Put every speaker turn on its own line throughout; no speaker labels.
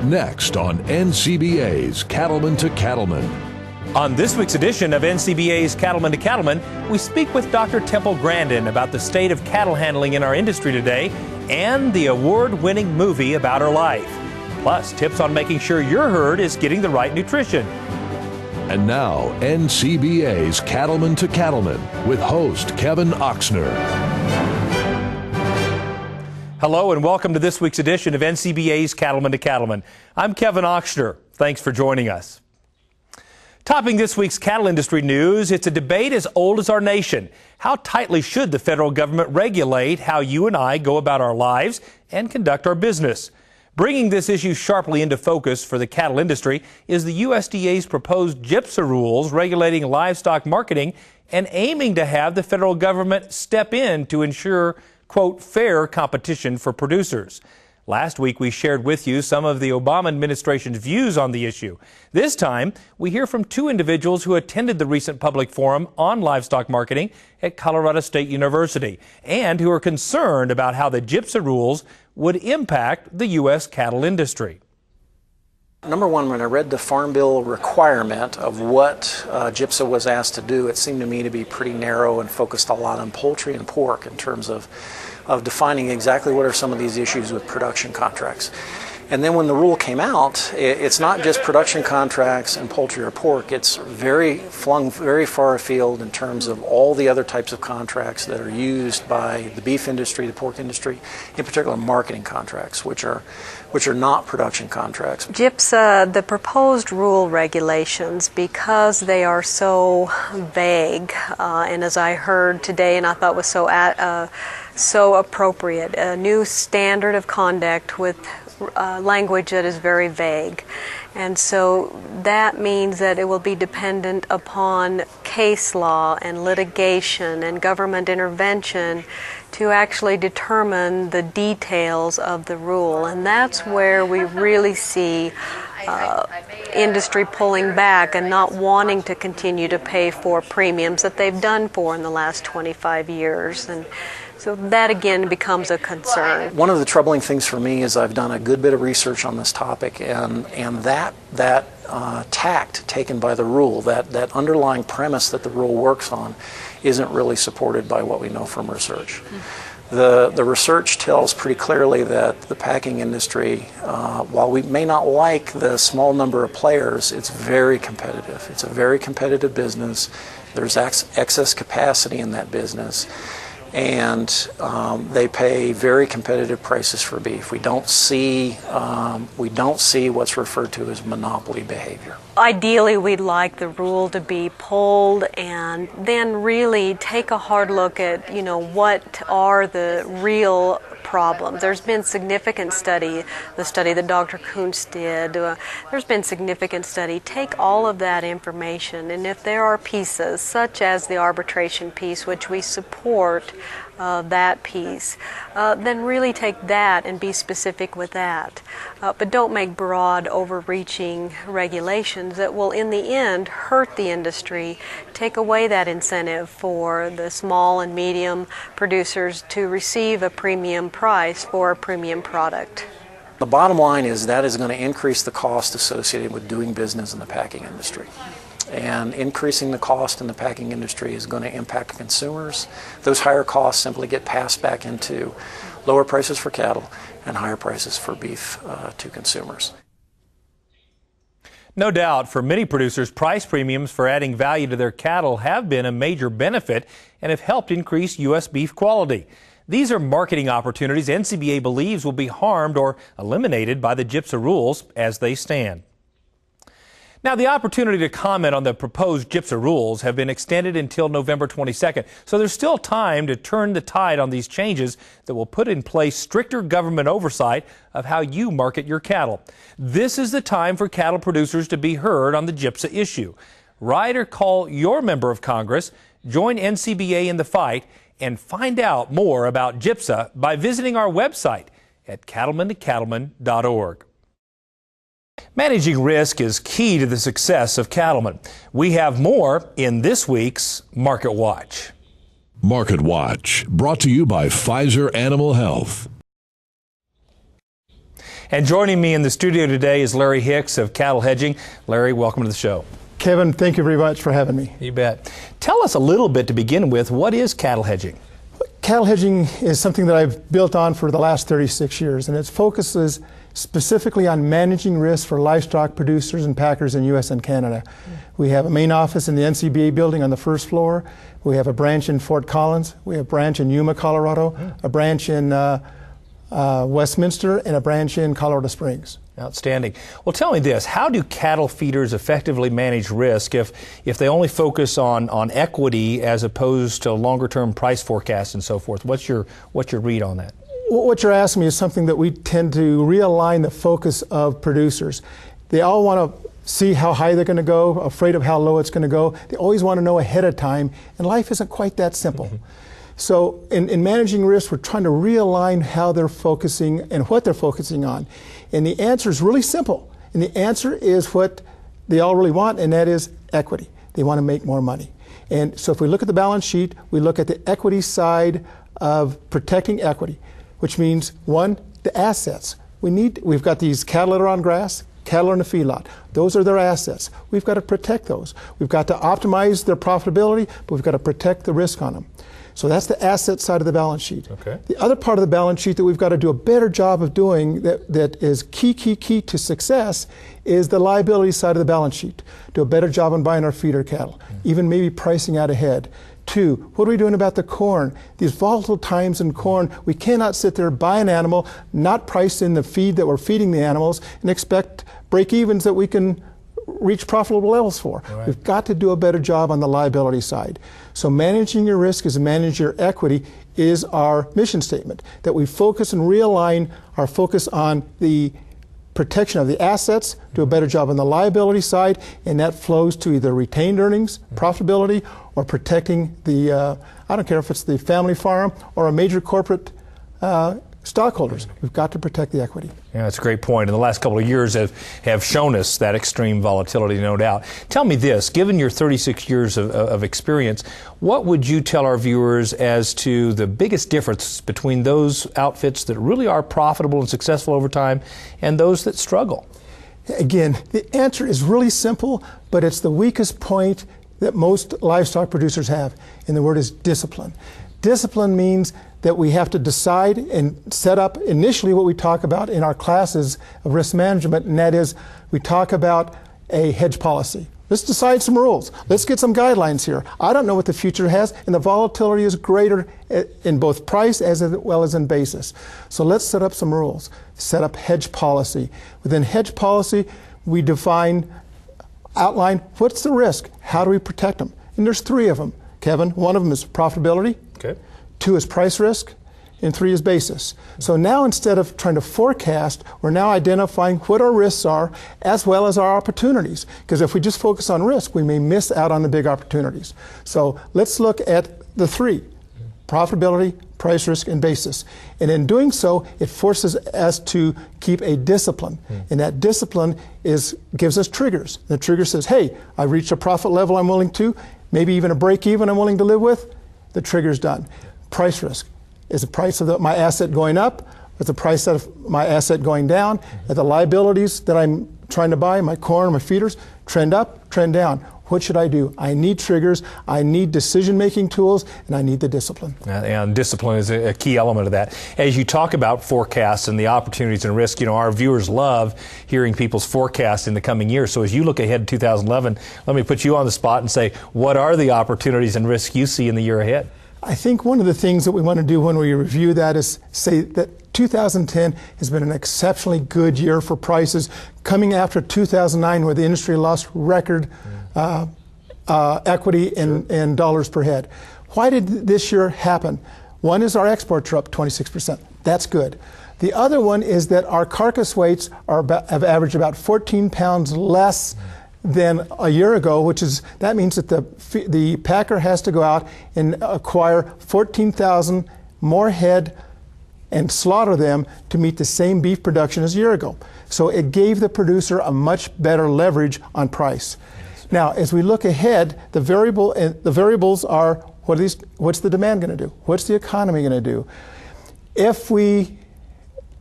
Next on NCBA's Cattleman to Cattleman.
On this week's edition of NCBA's Cattleman to Cattleman, we speak with Dr. Temple Grandin about the state of cattle handling in our industry today and the award-winning movie about her life. Plus, tips on making sure your herd is getting the right nutrition.
And now, NCBA's Cattleman to Cattleman with host Kevin Oxner.
Hello and welcome to this week's edition of NCBA's Cattleman to Cattleman. I'm Kevin Oxner. Thanks for joining us. Topping this week's cattle industry news, it's a debate as old as our nation. How tightly should the federal government regulate how you and I go about our lives and conduct our business? Bringing this issue sharply into focus for the cattle industry is the USDA's proposed GIPSA rules regulating livestock marketing and aiming to have the federal government step in to ensure, quote, fair competition for producers. Last week, we shared with you some of the Obama administration's views on the issue. This time, we hear from two individuals who attended the recent public forum on livestock marketing at Colorado State University and who are concerned about how the GIPSA rules would impact the U.S. cattle industry.
Number one, when I read the Farm Bill requirement of what GIPSA was asked to do, it seemed to me to be pretty narrow and focused a lot on poultry and pork in terms of defining exactly what are some of these issues with production contracts. And then when the rule came out, it's not just production contracts and poultry or pork, it's flung very far afield in terms of all the other types of contracts that are used by the beef industry, the pork industry, in particular marketing contracts, which are not production contracts.
GIPSA, the proposed rule regulations, because they are so vague, and as I heard today and I thought was so appropriate, a new standard of conduct with language that is very vague. And so that means that it will be dependent upon case law and litigation and government intervention to actually determine the details of the rule. And that's where we really see industry pulling back and not wanting to continue to pay for premiums that they've done for in the last 25 years. And so that again becomes a concern.
One of the troubling things for me is I've done a good bit of research on this topic, and that tact taken by the rule, that underlying premise that the rule works on, isn't really supported by what we know from research. The research tells pretty clearly that the packing industry, while we may not like the small number of players, it's very competitive. It's a very competitive business. There's excess capacity in that business. And they pay very competitive prices for beef. We don't see what's referred to as monopoly behavior.
Ideally, we'd like the rule to be pulled and then really take a hard look at, what are the real problems. There's been significant study, the study that Dr. Kuntz did. There's been significant study. Take all of that information, and if there are pieces, such as the arbitration piece, which we support, that piece, then really take that and be specific with that. But don't make broad, overreaching regulations that will, in the end, hurt the industry, take away that incentive for the small and medium producers to receive a premium price for a premium product.
The bottom line is that is going to increase the cost associated with doing business in the packing industry. And increasing the cost in the packing industry is going to impact consumers. Those higher costs simply get passed back into lower prices for cattle and higher prices for beef to consumers.
No doubt, for many producers, price premiums for adding value to their cattle have been a major benefit and have helped increase U.S. beef quality. These are marketing opportunities NCBA believes will be harmed or eliminated by the GIPSA rules as they stand. Now, the opportunity to comment on the proposed GIPSA rules have been extended until November 22nd, so there's still time to turn the tide on these changes that will put in place stricter government oversight of how you market your cattle. This is the time for cattle producers to be heard on the GIPSA issue. Write or call your member of Congress, join NCBA in the fight, and find out more about GIPSA by visiting our website at cattlemantocattleman.org. Managing risk is key to the success of cattlemen. We have more in this week's Market Watch.
Market Watch, brought to you by Pfizer Animal Health.
And joining me in the studio today is Larry Hicks of Cattle Hedging. Larry, welcome to the show.
Kevin, thank you very much for having me.
You bet. Tell us a little bit to begin with, what is cattle hedging?
Cattle hedging is something that I've built on for the last 36 years, and its focus is specifically on managing risk for livestock producers and packers in U.S. and Canada. We have a main office in the NCBA building on the first floor. We have a branch in Fort Collins. We have a branch in Yuma, Colorado, a branch in Westminster, and a branch in Colorado Springs.
Outstanding. Well, tell me this, how do cattle feeders effectively manage risk if they only focus on equity as opposed to longer-term price forecasts and so forth? What's your read on that?
What you're asking me is something that we tend to realign the focus of producers. They all want to see how high they're going to go, afraid of how low it's going to go. They always want to know ahead of time, and life isn't quite that simple. So in managing risk, we're trying to realign how they're focusing and what they're focusing on. And the answer is really simple. And the answer is what they all really want, and that is equity. They want to make more money. And so if we look at the balance sheet, we look at the equity side of protecting equity, which means, one, the assets. We've got these cattle that are on grass, cattle in the feedlot. Those are their assets. We've got to protect those. We've got to optimize their profitability, but we've got to protect the risk on them. So that's the asset side of the balance sheet.
Okay.
The other part of the balance sheet that we've got to do a better job of doing that is key to success is the liability side of the balance sheet. Do a better job on buying our feeder cattle, even maybe pricing out ahead. Two, what are we doing about the corn? These volatile times in corn, we cannot sit there, buy an animal, not price in the feed that we're feeding the animals, and expect break-evens that we can reach profitable levels for. Right. We've got to do a better job on the liability side. So managing your risk as manage your equity is our mission statement, that we focus and realign our focus on the protection of the assets, do a better job on the liability side, and that flows to either retained earnings, profitability, or protecting the, I don't care if it's the family farm or a major corporate stockholders. We've got to protect the equity.
Yeah, that's a great point. And the last couple of years have shown us that extreme volatility, no doubt. Tell me this, given your 36 years of experience, what would you tell our viewers as to the biggest difference between those outfits that really are profitable and successful over time and those that struggle?
Again, the answer is really simple, but it's the weakest point that most livestock producers have, and the word is discipline. Discipline means that we have to decide and set up initially what we talk about in our classes of risk management, and that is we talk about a hedge policy. Let's decide some rules. Let's get some guidelines here. I don't know what the future has, and the volatility is greater in both price as well as in basis. So let's set up some rules. Set up hedge policy. Within hedge policy, we outline what's the risk, how do we protect them? And there's three of them, Kevin. One of them is profitability.
Okay.
2 is price risk, and 3 is basis. So now instead of trying to forecast, we're now identifying what our risks are as well as our opportunities. Because if we just focus on risk, we may miss out on the big opportunities. So let's look at the 3, profitability, price risk, and basis. And in doing so, it forces us to keep a discipline. And that discipline gives us triggers. The trigger says, hey, I've reached a profit level I'm willing to, maybe even a break even I'm willing to live with. The trigger's done. Price risk. Is the price of my asset going up? Is the price of my asset going down? Are the liabilities that I'm trying to buy, my corn, my feeders, trend up, trend down? What should I do? I need triggers, I need decision-making tools, and I need the discipline.
And discipline is a key element of that. As you talk about forecasts and the opportunities and risk, our viewers love hearing people's forecasts in the coming year. So as you look ahead to 2011, let me put you on the spot and say, what are the opportunities and risks you see in the year ahead?
I think one of the things that we want to do when we review that is say that 2010 has been an exceptionally good year for prices, coming after 2009 where the industry lost record equity in dollars per head. Why did this year happen? One is our exports are up 26%. That's good. The other one is that our carcass weights have averaged about 14 pounds less than a year ago, that means that the packer has to go out and acquire 14,000 more head and slaughter them to meet the same beef production as a year ago. So it gave the producer a much better leverage on price. Now, as we look ahead, the variables are what's the demand going to do? What's the economy going to do? If we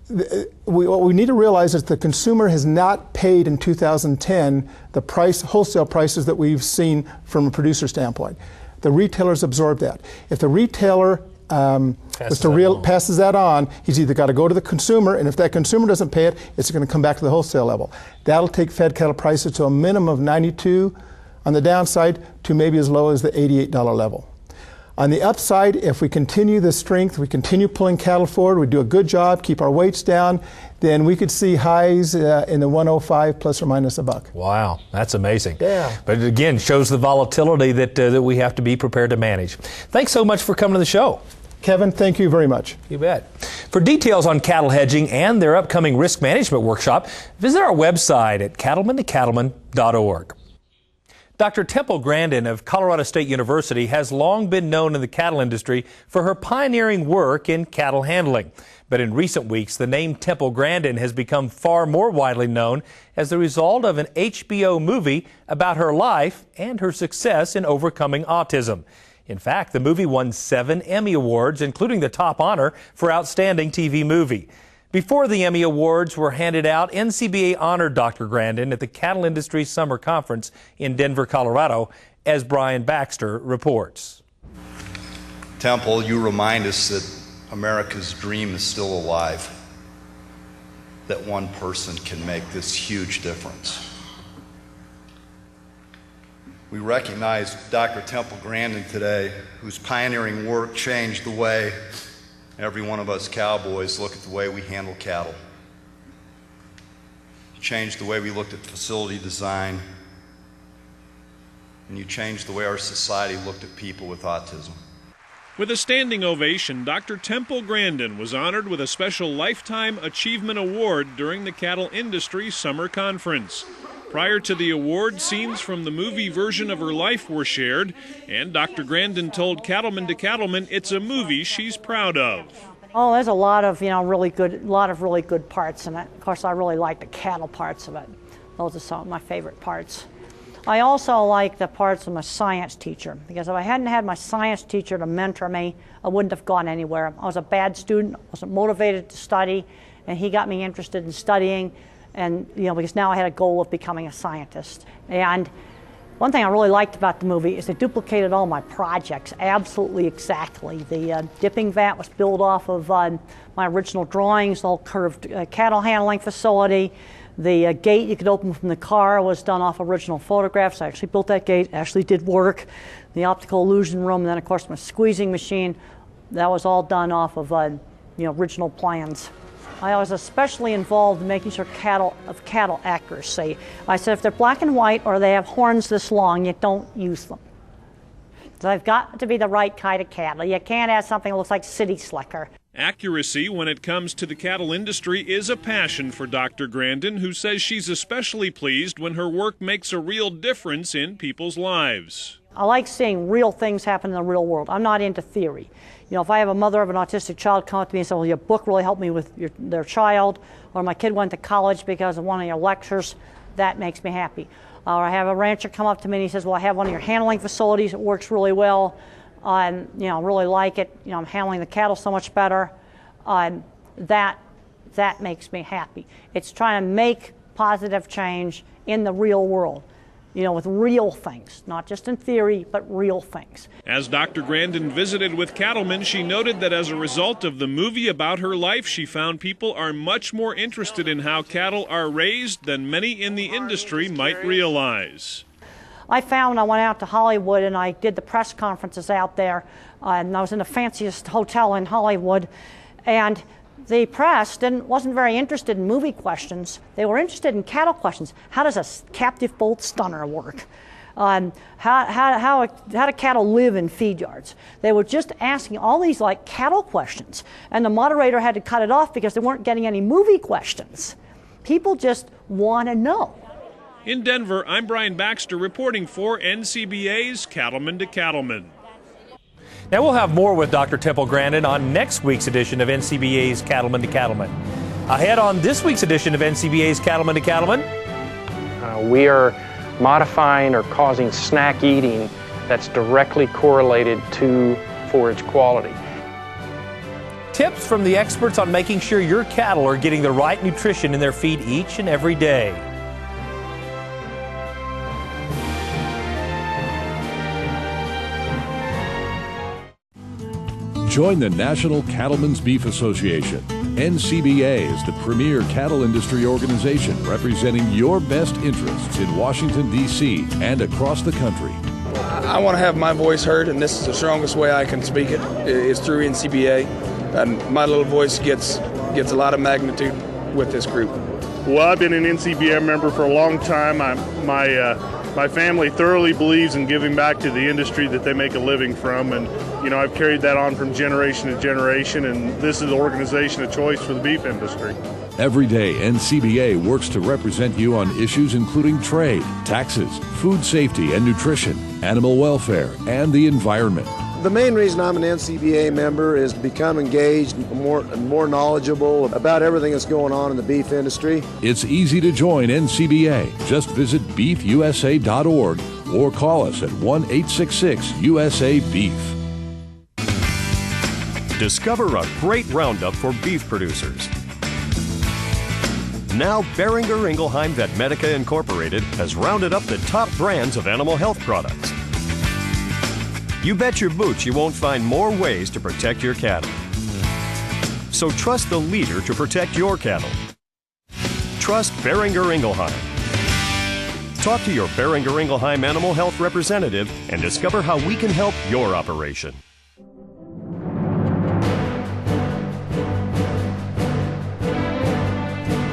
what we need to realize is the consumer has not paid in 2010 the wholesale prices that we've seen from a producer standpoint. The retailers absorb that. If the retailer passes that on, he's either got to go to the consumer, and if that consumer doesn't pay it, it's going to come back to the wholesale level. That'll take fed cattle prices to a minimum of 92 on the downside to maybe as low as the $88 level. On the upside, if we continue the strength, we continue pulling cattle forward, we do a good job, keep our weights down, then we could see highs in the 105 plus or minus a buck.
Wow, that's amazing.
Yeah.
But it again shows the volatility that we have to be prepared to manage. Thanks so much for coming to the show.
Kevin, thank you very much.
You bet. For details on cattle hedging and their upcoming risk management workshop, visit our website at cattlemantocattleman.org. Dr. Temple Grandin of Colorado State University has long been known in the cattle industry for her pioneering work in cattle handling. But in recent weeks, the name Temple Grandin has become far more widely known as the result of an HBO movie about her life and her success in overcoming autism. In fact, the movie won 7 Emmy Awards, including the top honor for Outstanding TV Movie. Before the Emmy Awards were handed out, NCBA honored Dr. Grandin at the Cattle Industry Summer Conference in Denver, Colorado, as Brian Baxter reports.
Temple, you remind us that America's dream is still alive, that one person can make this huge difference. We recognize Dr. Temple Grandin today, whose pioneering work changed the way every one of us cowboys look at the way we handle cattle. You changed the way we looked at facility design, and you changed the way our society looked at people with autism.
With a standing ovation, Dr. Temple Grandin was honored with a special Lifetime Achievement Award during the Cattle Industry Summer Conference. Prior to the award, scenes from the movie version of her life were shared, and Dr. Grandin told Cattleman to Cattleman it's a movie she's proud of.
Oh, there's a lot of really good parts in it. Of course, I really like the cattle parts of it. Those are some of my favorite parts. I also like the parts of my science teacher, because if I hadn't had my science teacher to mentor me, I wouldn't have gone anywhere. I was a bad student, wasn't motivated to study, and he got me interested in studying. And because now I had a goal of becoming a scientist. And one thing I really liked about the movie is they duplicated all my projects absolutely exactly. The dipping vat was built off of my original drawings, the whole curved cattle handling facility. The gate you could open from the car was done off original photographs. I actually built that gate, actually did work. The optical illusion room, and then of course my squeezing machine, that was all done off of original plans. I was especially involved in making sure cattle accuracy. I said if they're black and white or they have horns this long, you don't use them. So they've got to be the right kind of cattle. You can't have something that looks like city slicker.
Accuracy when it comes to the cattle industry is a passion for Dr. Grandin, who says she's especially pleased when her work makes a real difference in people's lives.
I like seeing real things happen in the real world. I'm not into theory. If I have a mother of an autistic child come up to me and say, well, your book really helped me with their child, or my kid went to college because of one of your lectures, that makes me happy. Or I have a rancher come up to me and he says, well, I have one of your handling facilities, it works really well, and really like it, I'm handling the cattle so much better. That makes me happy. It's trying to make positive change in the real world. With real things, not just in theory, but real things.
As Dr. Grandin visited with cattlemen, she noted that as a result of the movie about her life, she found people are much more interested in how cattle are raised than many in the industry might realize.
I found I went out to Hollywood and I did the press conferences out there, and I was in the fanciest hotel in Hollywood, and the press wasn't very interested in movie questions. They were interested in cattle questions. How does a captive bolt stunner work? How do cattle live in feed yards? They were just asking all these cattle questions, and the moderator had to cut it off because they weren't getting any movie questions. People just want to know.
In Denver, I'm Brian Baxter reporting for NCBA's Cattleman to Cattleman.
Now we'll have more with Dr. Temple Grandin on next week's edition of NCBA's Cattleman to Cattleman. Ahead on this week's edition of NCBA's Cattleman to Cattleman.
We are modifying or causing snack eating that's directly correlated to forage quality.
Tips from the experts on making sure your cattle are getting the right nutrition in their feed each and every day.
Join the National Cattlemen's Beef Association. NCBA is the premier cattle industry organization representing your best interests in Washington, D.C. and across the country.
I want to have my voice heard, and this is the strongest way I can speak it, is through NCBA. And my little voice gets a lot of magnitude with this group.
Well, I've been an NCBA member for a long time. My family thoroughly believes in giving back to the industry that they make a living from, and I've carried that on from generation to generation, and this is the organization of choice for the beef industry.
Every day, NCBA works to represent you on issues including trade, taxes, food safety and nutrition, animal welfare, and the environment.
The main reason I'm an NCBA member is to become engaged and more knowledgeable about everything that's going on in the beef industry.
It's easy to join NCBA. Just visit beefusa.org or call us at 1-866-USA-BEEF.
Discover a great roundup for beef producers. Now, Boehringer Ingelheim Vetmedica Incorporated has rounded up the top brands of animal health products. You bet your boots you won't find more ways to protect your cattle. So trust the leader to protect your cattle. Trust Boehringer Ingelheim. Talk to your Boehringer Ingelheim animal health representative and discover how we can help your operation.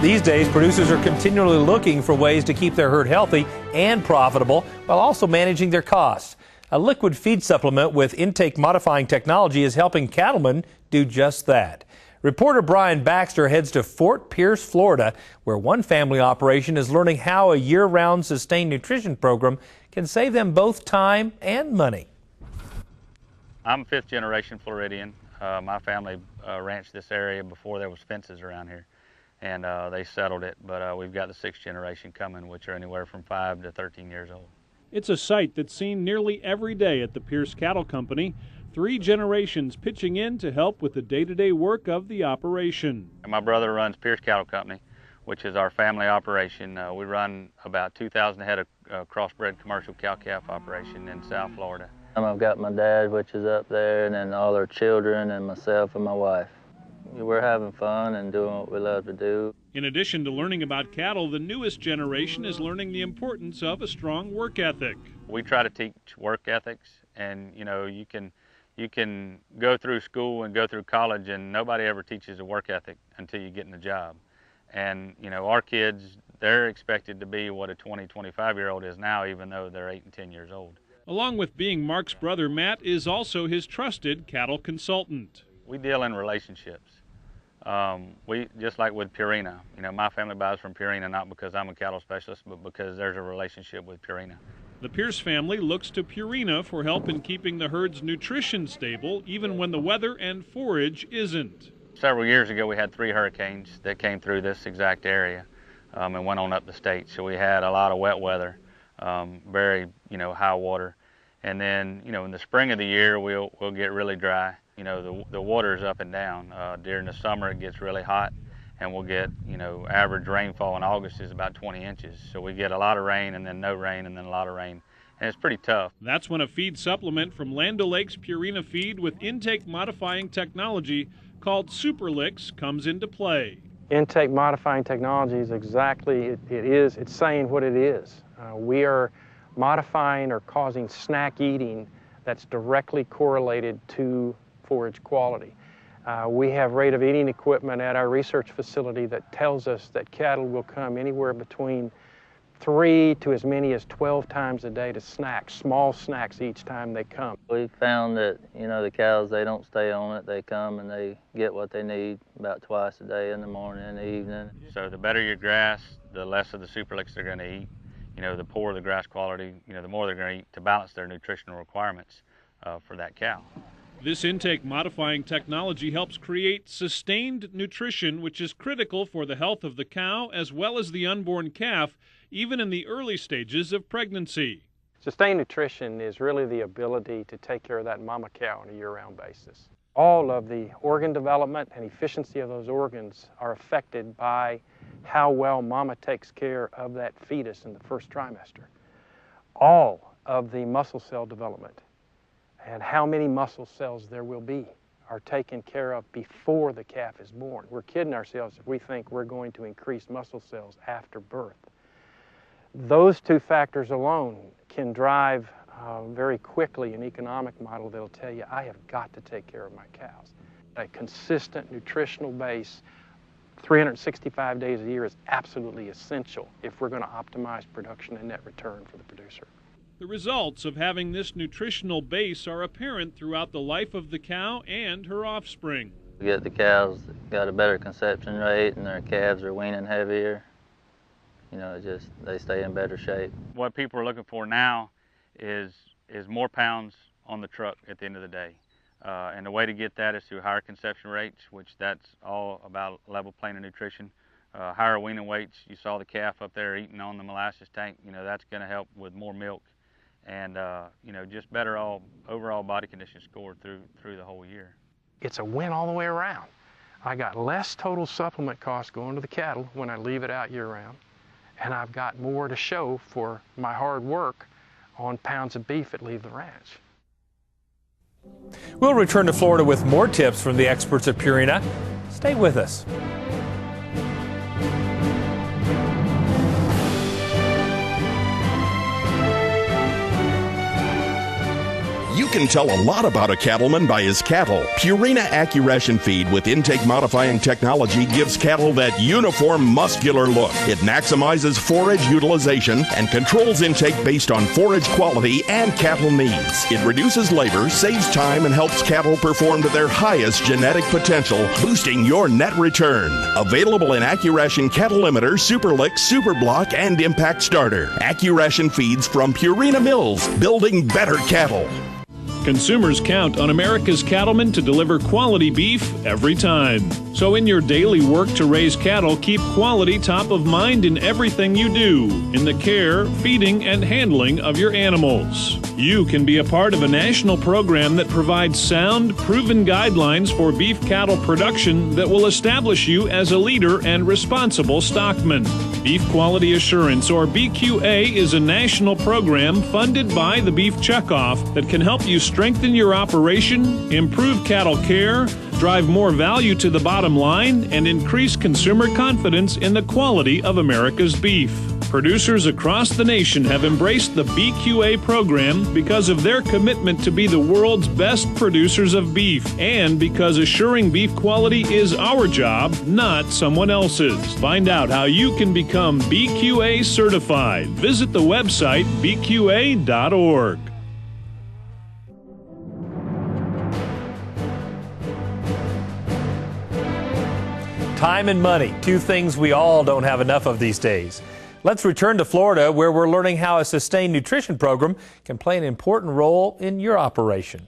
These days, producers are continually looking for ways to keep their herd healthy and profitable while also managing their costs. A liquid feed supplement with intake modifying technology is helping cattlemen do just that. Reporter Brian Baxter heads to Fort Pierce, Florida, where one family operation is learning how a year-round sustained nutrition program can save them both time and money.
I'm fifth generation Floridian. My family ranched this area before there was fences around here, and they settled it, but we've got the sixth generation coming, which are anywhere from 5 to 13 years old.
It's a sight that's seen nearly every day at the Pierce Cattle Company. 3 generations pitching in to help with the day-to-day work of the operation.
My brother runs Pierce Cattle Company, which is our family operation. We run about 2,000 head of crossbred commercial cow-calf operation in South Florida.
I've got my dad, which is up there, and then all our children and myself and my wife. We're having fun and doing what we love to do.
In addition to learning about cattle, the newest generation is learning the importance of a strong work ethic.
We try to teach work ethics, and you can go through school and go through college, and nobody ever teaches a work ethic until you get in the job. And our kids, they're expected to be what a 20, 25-year-old is now, even though they're 8 and 10 years old.
Along with being Mark's brother, Matt is also his trusted cattle consultant.
We deal in relationships. We just like with Purina. My family buys from Purina not because I'm a cattle specialist, but because there's a relationship with Purina.
The Pierce family looks to Purina for help in keeping the herd's nutrition stable, even when the weather and forage isn't.
Several years ago, we had 3 hurricanes that came through this exact area and went on up the state. So we had a lot of wet weather, very high water, and then in the spring of the year we'll get really dry. The water's up and down. During the summer it gets really hot, and we'll get, average rainfall in August is about 20 inches. So we get a lot of rain and then no rain and then a lot of rain, and it's pretty tough.
That's when a feed supplement from Land O'Lakes Purina Feed with intake modifying technology called Superlix comes into play.
Intake modifying technology is exactly, it's saying what it is. We are modifying or causing snack eating that's directly correlated to forage quality. We have rate of eating equipment at our research facility that tells us that cattle will come anywhere between 3 to as many as 12 times a day to snack, small snacks each time they come.
We found that, the cows, they don't stay on it. They come and they get what they need about twice a day, in the morning and the evening.
So the better your grass, the less of the Superlix they're going to eat. The poorer the grass quality, the more they're going to eat to balance their nutritional requirements for that cow.
This intake modifying technology helps create sustained nutrition, which is critical for the health of the cow as well as the unborn calf, even in the early stages of pregnancy.
Sustained nutrition is really the ability to take care of that mama cow on a year-round basis. All of the organ development and efficiency of those organs are affected by how well mama takes care of that fetus in the first trimester. All of the muscle cell development and how many muscle cells there will be are taken care of before the calf is born. We're kidding ourselves if we think we're going to increase muscle cells after birth. Those two factors alone can drive very quickly an economic model that'll tell you, I have got to take care of my cows. A consistent nutritional base 365 days a year is absolutely essential if we're going to optimize production and net return for the producer.
The results of having this nutritional base are apparent throughout the life of the cow and her offspring.
We get the cows that got a better conception rate and their calves are weaning heavier. You know, they stay in better shape.
What people are looking for now is more pounds on the truck at the end of the day. And the way to get that is through higher conception rates, which that's all about level plane of nutrition. Higher weaning weights, you saw the calf up there eating on the molasses tank, you know, that's going to help with more milk and, you know, just better overall body condition score through the whole year.
It's a win all the way around. I got less total supplement costs going to the cattle when I leave it out year round, and I've got more to show for my hard work on pounds of beef that leave the ranch.
We'll return to Florida with more tips from the experts at Purina. Stay with us.
You can tell a lot about a cattleman by his cattle. Purina AccuRation feed with intake modifying technology gives cattle that uniform muscular look. It maximizes forage utilization and controls intake based on forage quality and cattle needs. It reduces labor, saves time, and helps cattle perform to their highest genetic potential, boosting your net return. Available in AccuRation Cattle Limiter, Superlick, Superblock, and Impact Starter. AccuRation feeds from Purina Mills, building better cattle.
Consumers count on America's cattlemen to deliver quality beef every time. So in your daily work to raise cattle, keep quality top of mind in everything you do, in the care, feeding, and handling of your animals. You can be a part of a national program that provides sound, proven guidelines for beef cattle production that will establish you as a leader and responsible stockman. Beef Quality Assurance, or BQA, is a national program funded by the Beef Checkoff that can help you strengthen your operation, improve cattle care, drive more value to the bottom line, and increase consumer confidence in the quality of America's beef. Producers across the nation have embraced the BQA program because of their commitment to be the world's best producers of beef, and because assuring beef quality is our job, not someone else's. Find out how you can become BQA certified. Visit the website bqa.org.
Time and money, two things we all don't have enough of these days. Let's return to Florida, where we're learning how a sustained nutrition program can play an important role in your operation.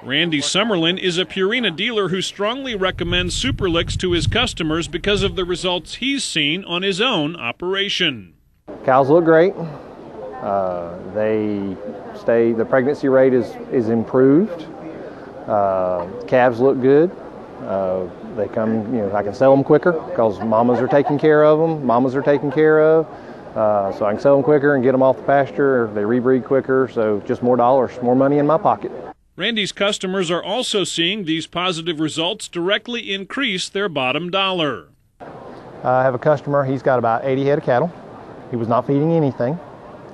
Randy Summerlin is a Purina dealer who strongly recommends Superlicks to his customers because of the results he's seen on his own operation.
Cows look great. The pregnancy rate is improved. Calves look good. They come, I can sell them quicker because mamas are taking care of them. So I can sell them quicker and get them off the pasture. They rebreed quicker, so just more dollars, more money in my pocket.
Randy's customers are also seeing these positive results directly increase their bottom dollar.
I have a customer, he's got about 80 head of cattle. He was not feeding anything,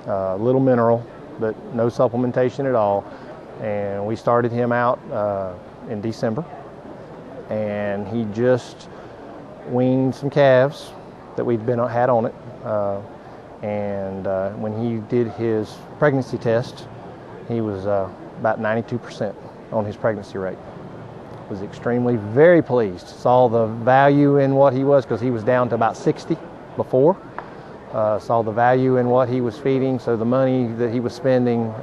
little mineral, but no supplementation at all. And we started him out in December. And he just weaned some calves that we'd had on it. When he did his pregnancy test, he was about 92% on his pregnancy rate. Was extremely, very pleased. Saw the value in what he was, because he was down to about 60 before. Saw the value in what he was feeding, so the money that he was spending,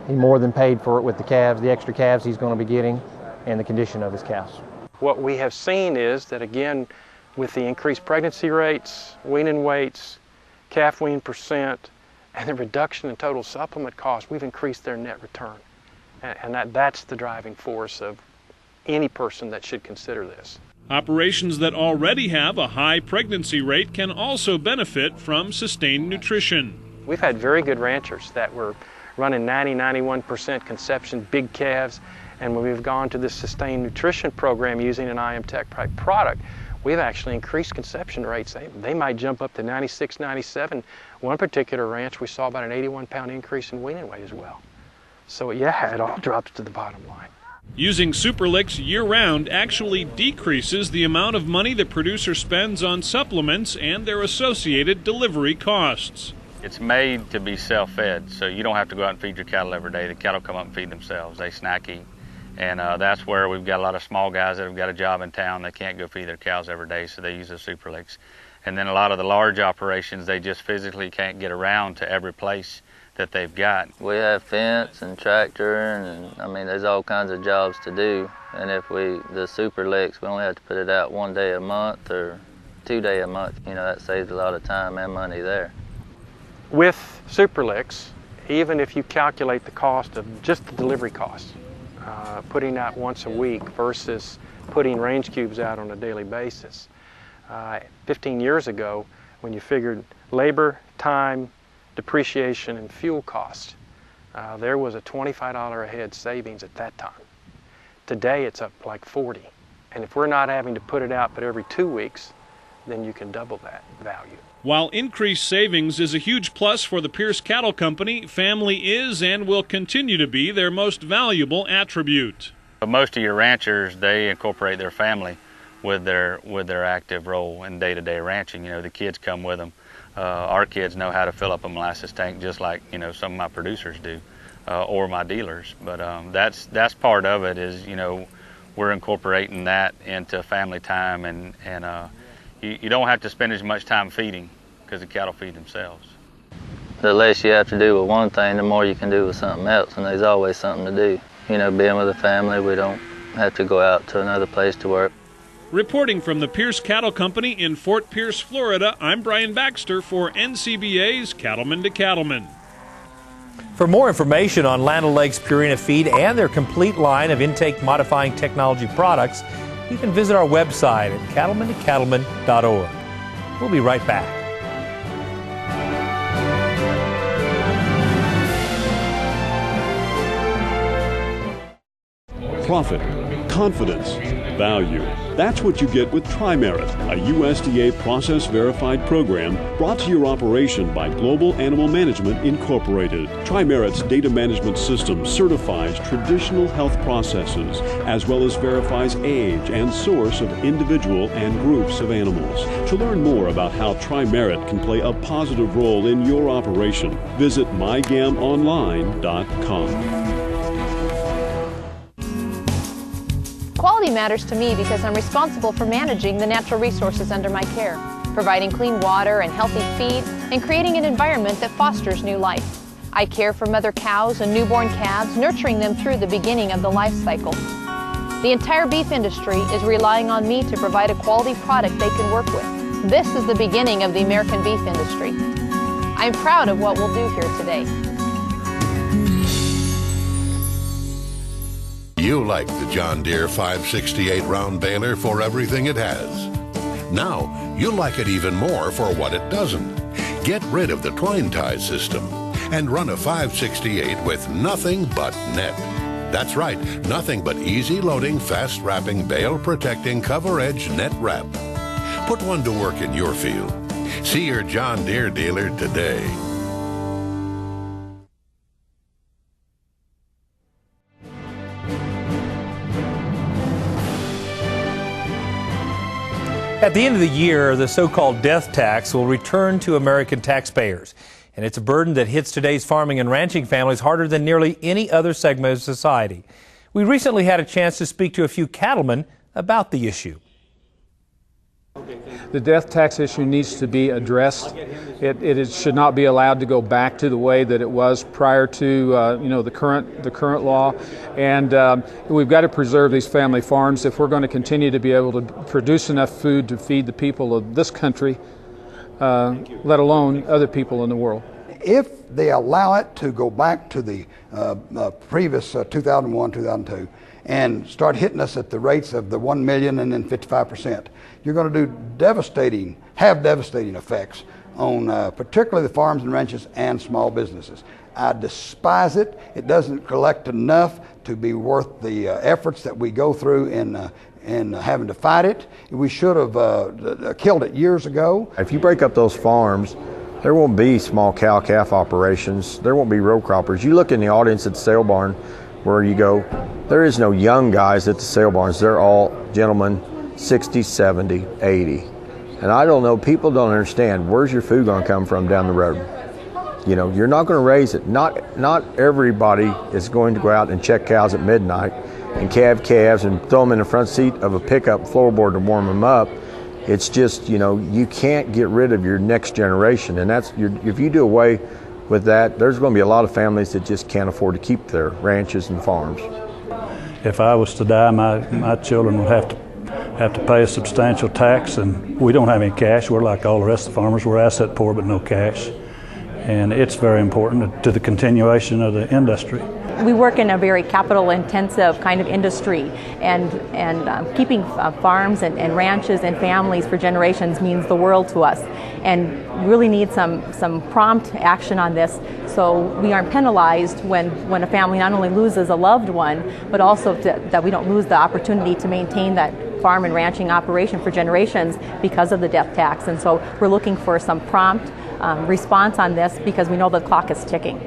he more than paid for it with the calves, the extra calves he's going to be getting, and the condition of his cows. What we have seen is that, again, with the increased pregnancy rates, weaning weights, calf wean percent, and the reduction in total supplement costs, we've increased their net return. And that's the driving force of any person that should consider this.
Operations that already have a high pregnancy rate can also benefit from sustained nutrition.
We've had very good ranchers that were running 91% conception, big calves, and when we've gone to this sustained nutrition program using an IM-Tech product, we've actually increased conception rates. They might jump up to 96, 97. One particular ranch, we saw about an 81-pound increase in weaning weight as well. So yeah, it all drops to the bottom line.
Using Superlix year-round actually decreases the amount of money the producer spends on supplements and their associated delivery costs.
It's made to be self-fed, so you don't have to go out and feed your cattle every day. The cattle come up and feed themselves. They snack eat. And that's where we've got a lot of small guys that have got a job in town. They can't go feed their cows every day, so they use the Superlix. And then a lot of the large operations, they just physically can't get around to every place that they've got.
We have fence and tractor, and I mean, there's all kinds of jobs to do. And if the Superlix, we only have to put it out 1 day a month or 2 day a month. You know, that saves a lot of time and money there.
With Superlix, even if you calculate the cost of just the delivery costs, putting out once a week versus putting range cubes out on a daily basis. 15 years ago, when you figured labor, time, depreciation, and fuel costs, there was a $25 a head savings at that time. Today it's up like 40. And if we're not having to put it out but every 2 weeks, then you can double that value.
While increased savings is a huge plus for the Pierce Cattle Company, family is and will continue to be their most valuable attribute.
Most of your ranchers, they incorporate their family with their active role in day-to-day ranching. You know, the kids come with them. Our kids know how to fill up a molasses tank just like, you know, some of my producers do, or my dealers. But that's part of it is, you know, we're incorporating that into family time, and you don't have to spend as much time feeding because the cattle feed themselves.
The less you have to do with one thing, the more you can do with something else, and there's always something to do. You know, being with a family, we don't have to go out to another place to work.
Reporting from the Pierce Cattle Company in Fort Pierce, Florida, I'm Brian Baxter for NCBA's Cattleman to Cattleman.
For more information on Land O'Lakes Purina Feed and their complete line of intake modifying technology products, you can visit our website at cattlemantocattleman.org. We'll be right back.
Profit, confidence, value. That's what you get with Tri-Merit, a USDA process-verified program brought to your operation by Global Animal Management Incorporated. Tri-Merit's data management system certifies traditional health processes as well as verifies age and source of individual and groups of animals. To learn more about how Tri-Merit can play a positive role in your operation, visit mygamonline.com.
Quality matters to me because I'm responsible for managing the natural resources under my care, providing clean water and healthy feed, and creating an environment that fosters new life. I care for mother cows and newborn calves, nurturing them through the beginning of the life cycle. The entire beef industry is relying on me to provide a quality product they can work with. This is the beginning of the American beef industry. I'm proud of what we'll do here today.
You like the John Deere 568 round baler for everything it has. Now, you'll like it even more for what it doesn't. Get rid of the twine tie system and run a 568 with nothing but net. That's right, nothing but easy loading, fast wrapping, bale protecting, cover edge net wrap. Put one to work in your field. See your John Deere dealer today.
At the end of the year, the so-called death tax will return to American taxpayers. And it's a burden that hits today's farming and ranching families harder than nearly any other segment of society. We recently had a chance to speak to a few cattlemen about the issue.
The death tax issue needs to be addressed. It should not be allowed to go back to the way that it was prior to the current law, and we've got to preserve these family farms if we're going to continue to be able to produce enough food to feed the people of this country, let alone other people in the world.
if they allow it to go back to the previous 2001, 2002, and start hitting us at the rates of the 1 million and then 55%, you're going to have devastating effects on particularly the farms and ranches and small businesses. I despise it. It doesn't collect enough to be worth the efforts that we go through in having to fight it. We should have killed it years ago.
If you break up those farms, there won't be small cow-calf operations. There won't be row croppers. You look in the audience at the sale barn where you go, there is no young guys at the sale barns. They're all gentlemen 60, 70, 80. And I don't know, people don't understand, where's your food going to come from down the road? You know, you're not going to raise it. Not everybody is going to go out and check cows at midnight and calve calves and throw them in the front seat of a pickup floorboard to warm them up. It's just, you know, you can't get rid of your next generation. And if you do away with that, there's going to be a lot of families that just can't afford to keep their ranches and farms.
If I was to die, my children would have to pay a substantial tax, and we don't have any cash. We're like all the rest of the farmers. We're asset poor but no cash. And it's very important to the continuation of the industry.
We work in a very capital-intensive kind of industry, and keeping farms and ranches and families for generations means the world to us, and really need some prompt action on this, so we aren't penalized when a family not only loses a loved one, but also that we don't lose the opportunity to maintain that farm and ranching operation for generations because of the death tax. And so we're looking for some prompt response on this because we know the clock is ticking.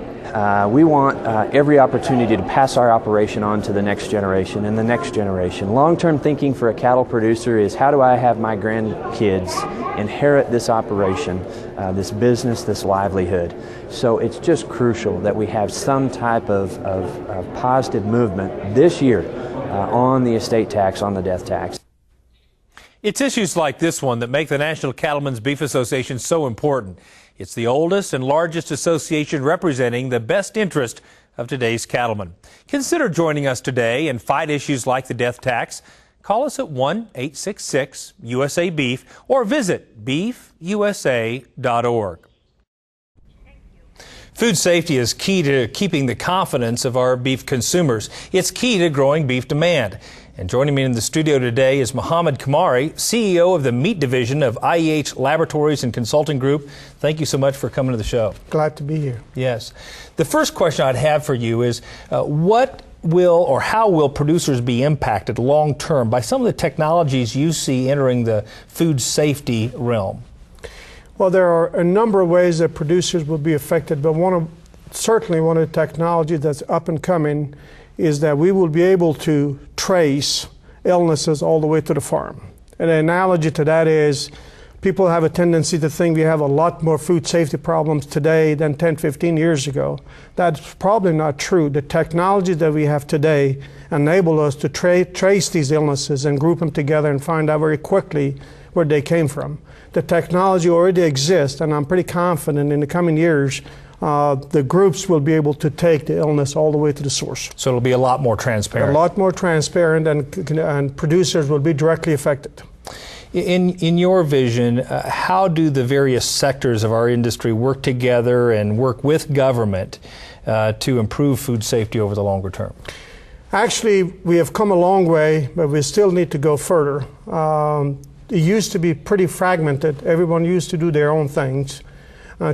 We want every opportunity to pass our operation on to the next generation and the next generation. Long-term thinking for a cattle producer is, how do I have my grandkids inherit this operation, this business, this livelihood? So it's just crucial that we have some type of positive movement this year on the estate tax, on the death tax.
It's issues like this one that make the National Cattlemen's Beef Association so important. It's the oldest and largest association representing the best interest of today's cattlemen. Consider joining us today and fight issues like the death tax. Call us at 1-866-USA-BEEF or visit beefusa.org. Food safety is key to keeping the confidence of our beef consumers. It's key to growing beef demand. And joining me in the studio today is Mohammed Kamari, CEO of the Meat Division of IEH Laboratories and Consulting Group. Thank you so much for coming to the show.
Glad to be here.
Yes. The first question I'd have for you is what will or how will producers be impacted long term by some of the technologies you see entering the food safety realm?
Well, there are a number of ways that producers will be affected, but certainly one of the technologies that's up and coming is that we will be able to trace illnesses all the way to the farm. And an analogy to that is people have a tendency to think we have a lot more food safety problems today than 10, 15 years ago. That's probably not true. The technology that we have today enable us to trace these illnesses and group them together and find out very quickly where they came from. The technology already exists, and I'm pretty confident in the coming years the groups will be able to take the illness all the way to the source.
So it'll be a lot more transparent.
A lot more transparent, and producers will be directly affected.
In your vision, how do the various sectors of our industry work together and work with government to improve food safety over the longer term?
Actually, we have come a long way, but we still need to go further. It used to be pretty fragmented. Everyone used to do their own things.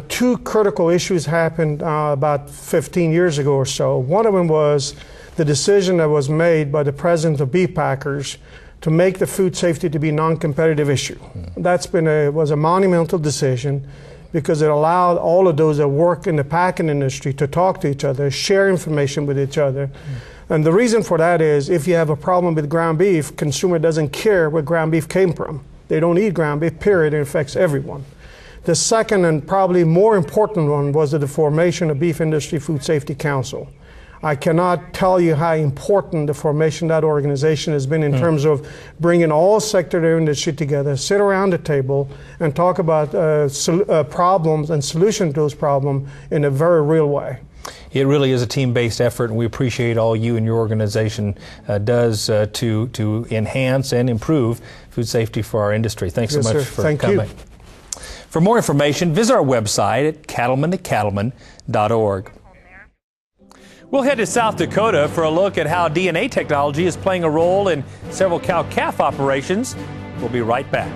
Two critical issues happened about 15 years ago or so. One of them was the decision that was made by the president of beef packers to make the food safety to be a non-competitive issue. That's was a monumental decision because it allowed all of those that work in the packing industry to talk to each other, share information with each other. And the reason for that is if you have a problem with ground beef, consumer doesn't care where ground beef came from. They don't eat ground beef, period. It affects everyone. The second and probably more important one was the formation of Beef Industry Food Safety Council. I cannot tell you how important the formation of that organization has been in terms of bringing all sectors of the industry together, sit around the table, and talk about problems and solutions to those problems in a very real way.
It really is a team-based effort, and we appreciate all you and your organization does to enhance and improve food safety for our industry. Thanks so much for coming. For more information, visit our website at cattleman2cattleman.org. We'll head to South Dakota for a look at how DNA technology is playing a role in several cow-calf operations. We'll be right back.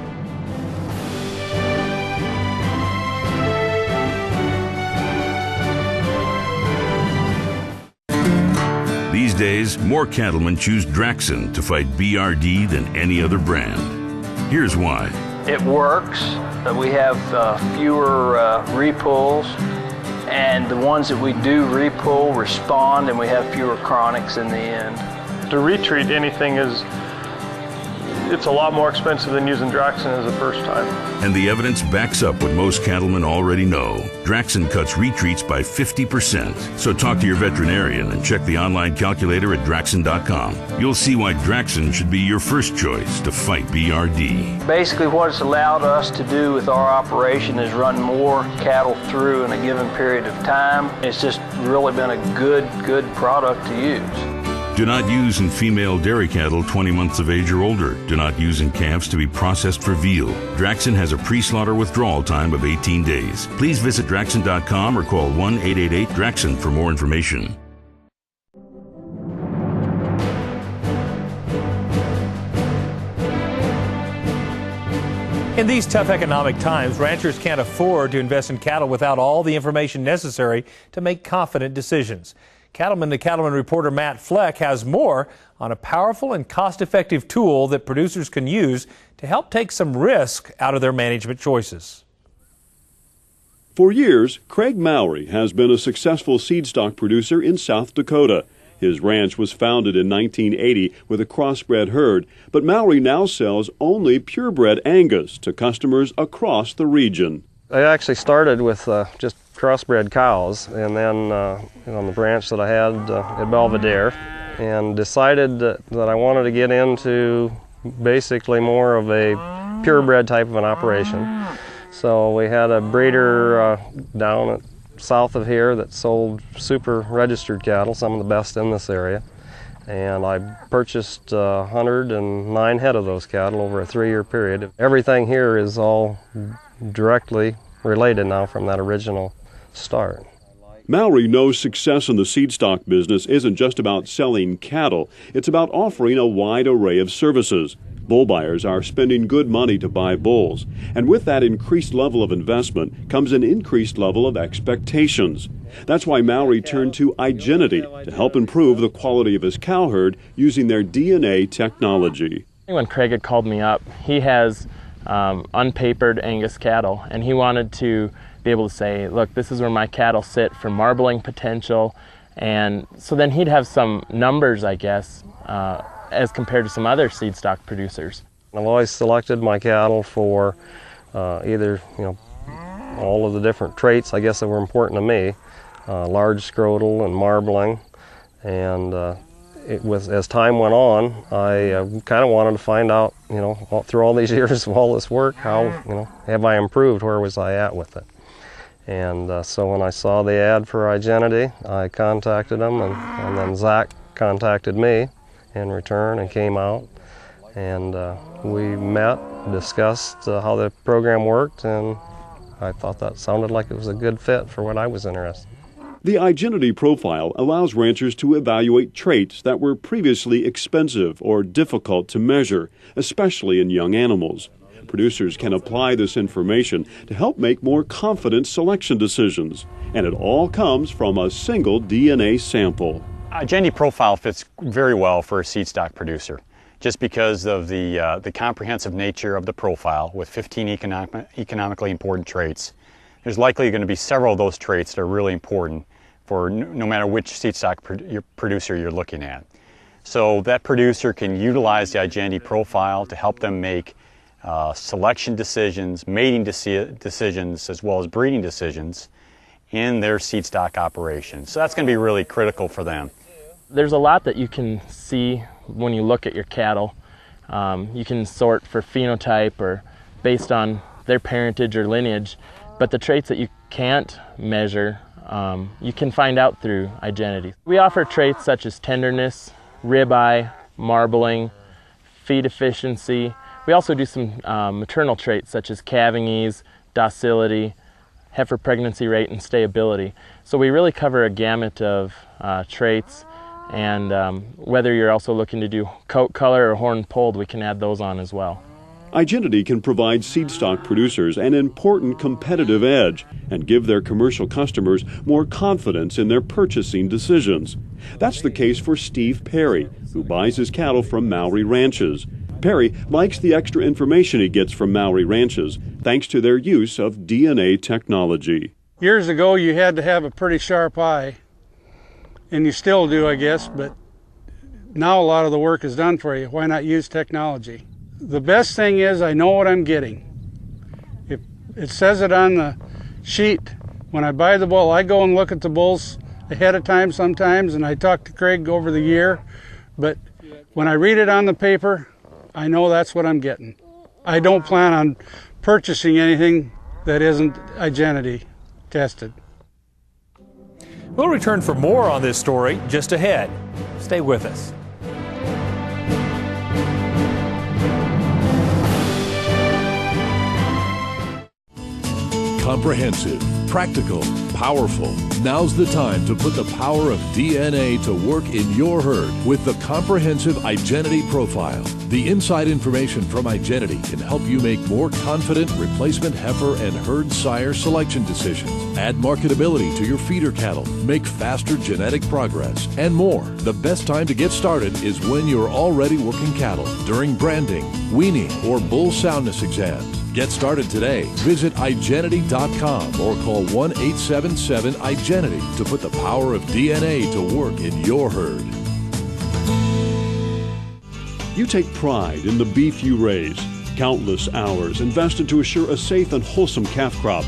These days, more cattlemen choose Draxxin to fight BRD than any other brand. Here's why.
It works. We have fewer repulls, and the ones that we do repull respond, and we have fewer chronics in the end.
To retreat anything it's a lot more expensive than using Draxxin as a first time.
And the evidence backs up what most cattlemen already know. Draxxin cuts retreats by 50%. So talk to your veterinarian and check the online calculator at Draxxin.com. You'll see why Draxxin should be your first choice to fight BRD.
Basically what it's allowed us to do with our operation is run more cattle through in a given period of time. It's just really been a good product to use.
Do not use in female dairy cattle 20 months of age or older. Do not use in calves to be processed for veal. Draxxin has a pre-slaughter withdrawal time of 18 days. Please visit Draxxin.com or call 1-888-DRAXXIN for more information.
In these tough economic times, ranchers can't afford to invest in cattle without all the information necessary to make confident decisions. Cattleman to Cattleman reporter Matt Fleck has more on a powerful and cost-effective tool that producers can use to help take some risk out of their management choices.
For years, Craig Mowry has been a successful seed stock producer in South Dakota. His ranch was founded in 1980 with a crossbred herd, but Mowry now sells only purebred Angus to customers across the region.
I actually started with just crossbred cows, and then on the branch that I had at Belvedere, and decided that I wanted to get into basically more of a purebred type of an operation. So we had a breeder down south of here that sold super registered cattle, some of the best in this area, and I purchased 109 head of those cattle over a 3-year period. Everything here is all directly related now from that original start.
Mowry knows success in the seed stock business isn't just about selling cattle, it's about offering a wide array of services. Bull buyers are spending good money to buy bulls, and with that increased level of investment comes an increased level of expectations. That's why Mowry turned to Igenity to help improve the quality of his cow herd using their DNA technology.
When Craig had called me up, he has unpapered Angus cattle, and he wanted to be able to say, look, this is where my cattle sit for marbling potential, and so then he'd have some numbers, I guess, as compared to some other seed stock producers. I've always selected my cattle for either, all of the different traits, I guess, that were important to me, large scrotal and marbling, and as time went on, I kind of wanted to find out, through all these years of all this work, how, have I improved? Where was I at with it? And so when I saw the ad for Igenity, I contacted them, and then Zach contacted me in return and came out, and we met, discussed how the program worked, and I thought that sounded like it was a good fit for what I was interested in.
The Igenity profile allows ranchers to evaluate traits that were previously expensive or difficult to measure, especially in young animals. Producers can apply this information to help make more confident selection decisions, and it all comes from a single DNA sample.
Igenity profile fits very well for a seed stock producer, just because of the comprehensive nature of the profile with 15 economically important traits. There's likely going to be several of those traits that are really important for no matter which seed stock producer you're looking at. So that producer can utilize the Igenity profile to help them make selection decisions, mating decisions, as well as breeding decisions in their seed stock operation. So that's going to be really critical for them.
There's a lot that you can see when you look at your cattle. You can sort for phenotype or based on their parentage or lineage, but the traits that you can't measure, you can find out through Igenity. We offer traits such as tenderness, ribeye, marbling, feed efficiency. We also do some maternal traits such as calving ease, docility, heifer pregnancy rate, and stayability. So we really cover a gamut of traits, and whether you're also looking to do coat color or horn pulled, we can add those on as well.
iGenity can provide seed stock producers an important competitive edge and give their commercial customers more confidence in their purchasing decisions. That's the case for Steve Perry, who buys his cattle from Maori ranches. Perry likes the extra information he gets from Maori ranches thanks to their use of DNA technology.
Years ago, you had to have a pretty sharp eye, and you still do, I guess, but now a lot of the work is done for you. Why not use technology? The best thing is I know what I'm getting. If it says it on the sheet, when I buy the bull, I go and look at the bulls ahead of time sometimes, and I talk to Craig over the year, but when I read it on the paper, I know that's what I'm getting. I don't plan on purchasing anything that isn't iGenity tested.
We'll return for more on this story just ahead. Stay with us.
Comprehensive, practical, powerful. Now's the time to put the power of DNA to work in your herd with the comprehensive iGenity profile. The inside information from iGenity can help you make more confident replacement heifer and herd sire selection decisions, add marketability to your feeder cattle, make faster genetic progress, and more. The best time to get started is when you're already working cattle, during branding, weaning, or bull soundness exams. Get started today. Visit iGenity.com or call 1-877-iGenity to put the power of DNA to work in your herd.
You take pride in the beef you raise. Countless hours invested to assure a safe and wholesome calf crop.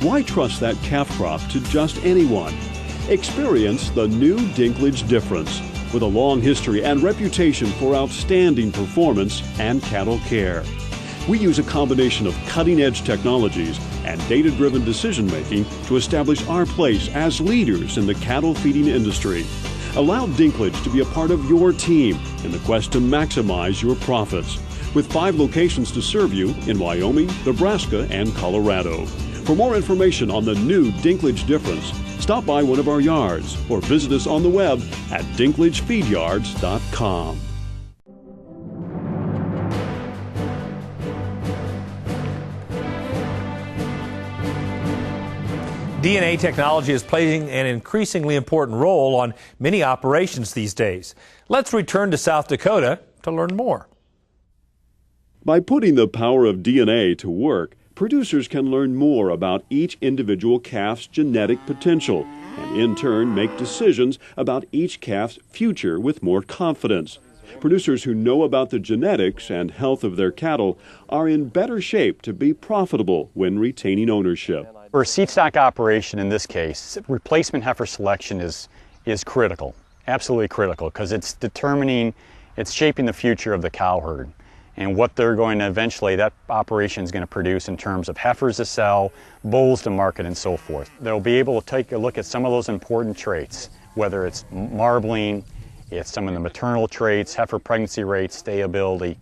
Why trust that calf crop to just anyone? Experience the new Dinklage difference with a long history and reputation for outstanding performance and cattle care. We use a combination of cutting-edge technologies and data-driven decision-making to establish our place as leaders in the cattle feeding industry. Allow Dinklage to be a part of your team in the quest to maximize your profits. With 5 locations to serve you in Wyoming, Nebraska, and Colorado. For more information on the new Dinklage difference, stop by one of our yards or visit us on the web at dinklagefeedyards.com.
DNA technology is playing an increasingly important role on many operations these days. Let's return to South Dakota to learn more.
By putting the power of DNA to work, producers can learn more about each individual calf's genetic potential and in turn make decisions about each calf's future with more confidence. Producers who know about the genetics and health of their cattle are in better shape to be profitable when retaining ownership.
For a seed stock operation in this case, replacement heifer selection is critical, absolutely critical, because it's shaping the future of the cow herd and what they're going to eventually, that operation is going to produce in terms of heifers to sell, bulls to market, and so forth. They'll be able to take a look at some of those important traits, whether it's marbling, it's some of the maternal traits, heifer pregnancy rate, stayability.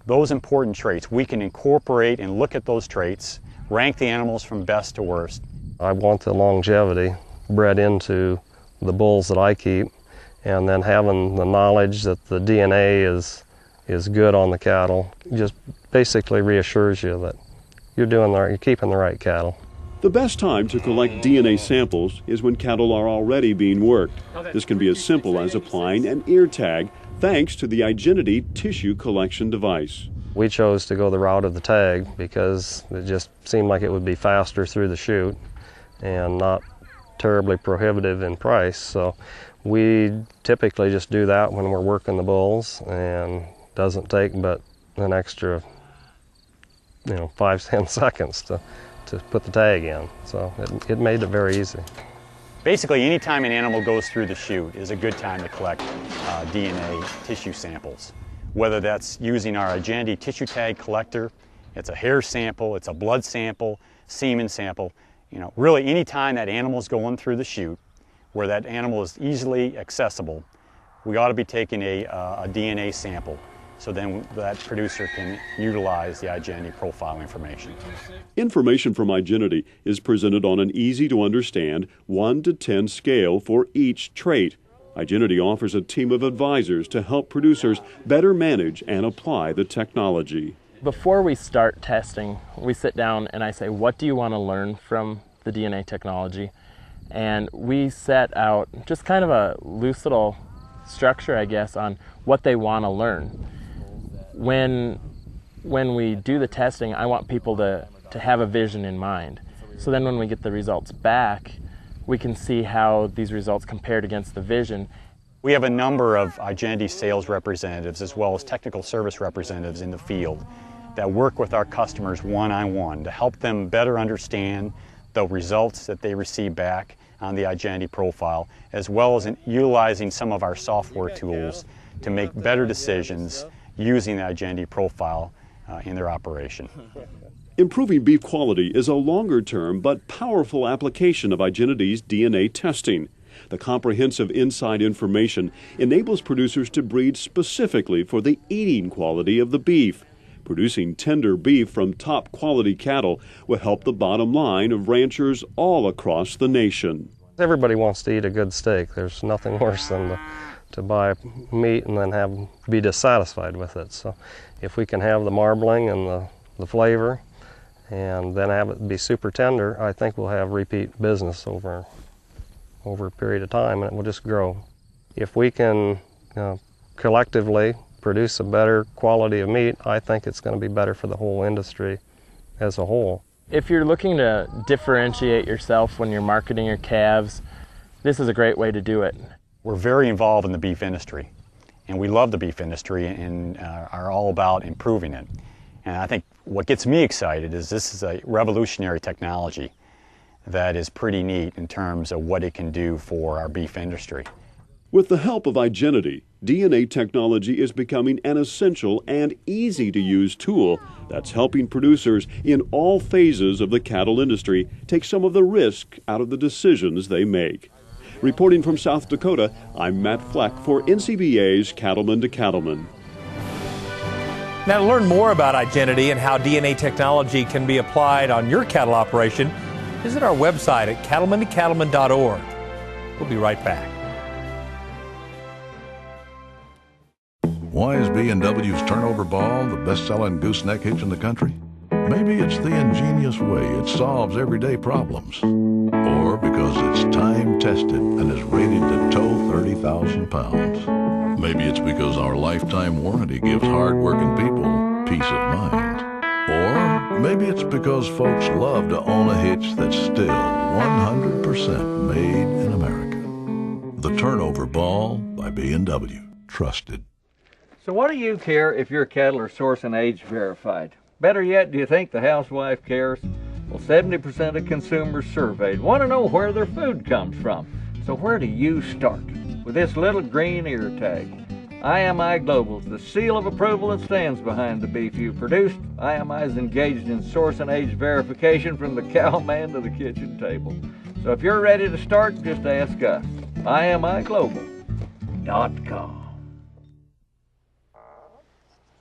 Those important traits, we can incorporate and look at those traits, rank the animals from best to worst.
I want the longevity bred into the bulls that I keep, and then having the knowledge that the DNA is good on the cattle just basically reassures you that you're keeping the right cattle.
The best time to collect DNA samples is when cattle are already being worked. This can be as simple as applying an ear tag thanks to the iGenity tissue collection device.
We chose to go the route of the tag because it just seemed like it would be faster through the chute and not terribly prohibitive in price. So we typically just do that when we're working the bulls, and doesn't take but an extra 5-10 seconds to put the tag in. So it made it very easy.
Basically, any time an animal goes through the chute is a good time to collect DNA tissue samples. Whether that's using our iGenity tissue tag collector, it's a hair sample, it's a blood sample, semen sample. Really any time that animal's going through the chute, where that animal is easily accessible, we ought to be taking a DNA sample. so then that producer can utilize the Igenity profile information.
Information from Igenity is presented on an easy-to-understand 1 to 10 scale for each trait. Igenity offers a team of advisors to help producers better manage and apply the technology.
Before we start testing, we sit down and I say, what do you want to learn from the DNA technology? And we set out just kind of a loose little structure, I guess, on what they want to learn. When we do the testing, I want people to have a vision in mind. So then when we get the results back, we can see how these results compared against the vision.
We have a number of Igenity sales representatives as well as technical service representatives in the field that work with our customers one-on-one to help them better understand the results that they receive back on the Igenity profile, as well as in utilizing some of our software tools to make better decisions using the Igenity profile in their operation.
Improving beef quality is a longer-term but powerful application of Igenity's DNA testing. The comprehensive inside information enables producers to breed specifically for the eating quality of the beef. Producing tender beef from top quality cattle will help the bottom line of ranchers all across the nation.
Everybody wants to eat a good steak. There's nothing worse than to buy meat and then be dissatisfied with it. So if we can have the marbling and the flavor and then have it be super tender, I think we'll have repeat business over a period of time, and it will just grow. If we can collectively produce a better quality of meat, I think it's going to be better for the whole industry as a whole.
If you're looking to differentiate yourself when you're marketing your calves, this is a great way to do it.
We're very involved in the beef industry, and we love the beef industry and are all about improving it. And I think what gets me excited is this is a revolutionary technology that is pretty neat in terms of what it can do for our beef industry.
With the help of Igenity, DNA technology is becoming an essential and easy-to-use tool that's helping producers in all phases of the cattle industry take some of the risk out of the decisions they make. Reporting from South Dakota, I'm Matt Fleck for NCBA's Cattleman to Cattleman.
Now, to learn more about Igenity and how DNA technology can be applied on your cattle operation, visit our website at cattlemantocattleman.org. We'll be right back.
Why is B&W's turnover ball the best-selling gooseneck hitch in the country? Maybe it's the ingenious way it solves everyday problems. Or because it's time-tested and is rated to tow 30,000 pounds. Maybe it's because our lifetime warranty gives hard-working people peace of mind. Or maybe it's because folks love to own a hitch that's still 100% made in America. The Turnover Ball by B&W. Trusted.
So what do you care if your cattle are source and age verified? Better yet, do you think the housewife cares? Well, 70% of consumers surveyed want to know where their food comes from. So where do you start? With this little green ear tag. IMI Global is the seal of approval that stands behind the beef you produced. IMI is engaged in source and age verification from the cowman to the kitchen table. So if you're ready to start, just ask us. IMIGlobal.com.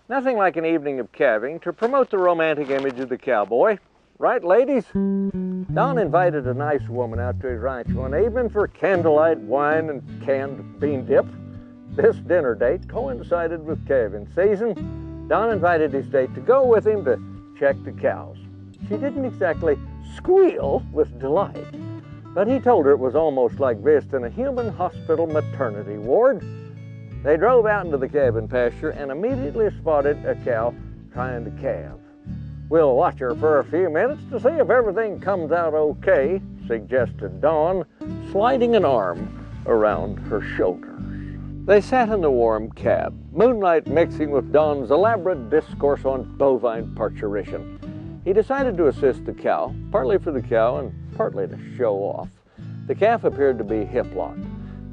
Nothing like an evening of calving to promote the romantic image of the cowboy. Right, ladies? Don invited a nice woman out to his ranch one evening for candlelight wine and canned bean dip. This dinner date coincided with calving season. Don invited his date to go with him to check the cows. She didn't exactly squeal with delight, but he told her it was almost like visiting a human hospital maternity ward. They drove out into the calving pasture and immediately spotted a cow trying to calve. We'll watch her for a few minutes to see if everything comes out okay, suggested Dawn, sliding an arm around her shoulders. They sat in the warm cab, moonlight mixing with Dawn's elaborate discourse on bovine parturition. He decided to assist the cow, partly for the cow and partly to show off. The calf appeared to be hip-locked.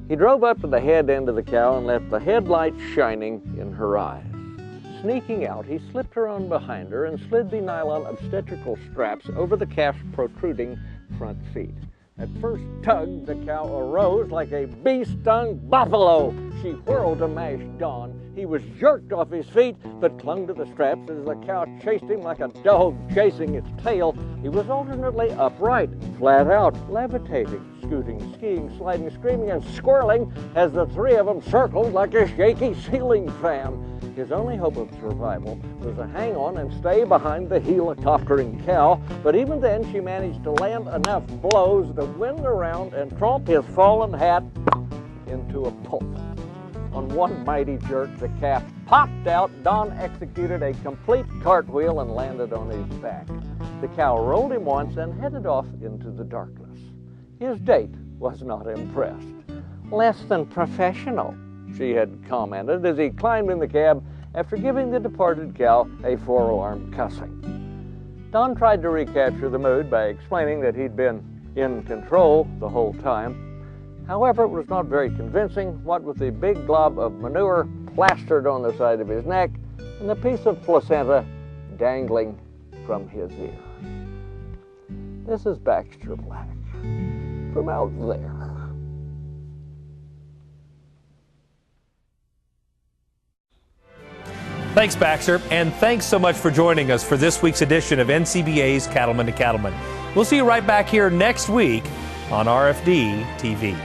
He drove up to the head end of the cow and left the headlight shining in her eyes. Sneaking out, he slipped her on behind her and slid the nylon obstetrical straps over the calf's protruding front feet. At first tug, the cow arose like a bee-stung buffalo. She whirled to mash Don. He was jerked off his feet, but clung to the straps as the cow chased him like a dog chasing its tail. He was alternately upright, flat out, levitating, scooting, skiing, sliding, screaming, and squirreling as the three of them circled like a shaky ceiling fan. His only hope of survival was to hang on and stay behind the helicoptering cow, but even then she managed to land enough blows to win the round and tromp his fallen hat into a pulp. On one mighty jerk, the calf popped out. Don executed a complete cartwheel and landed on his back. The cow rolled him once and headed off into the darkness. His date was not impressed. "Less than professional," she had commented as he climbed in the cab after giving the departed cow a four-alarm cussing. Don tried to recapture the mood by explaining that he'd been in control the whole time. However, it was not very convincing, what with the big glob of manure plastered on the side of his neck and the piece of placenta dangling from his ear. This is Baxter Black from out there.
Thanks, Baxter, and thanks so much for joining us for this week's edition of NCBA's Cattleman to Cattleman. We'll see you right back here next week on RFD TV.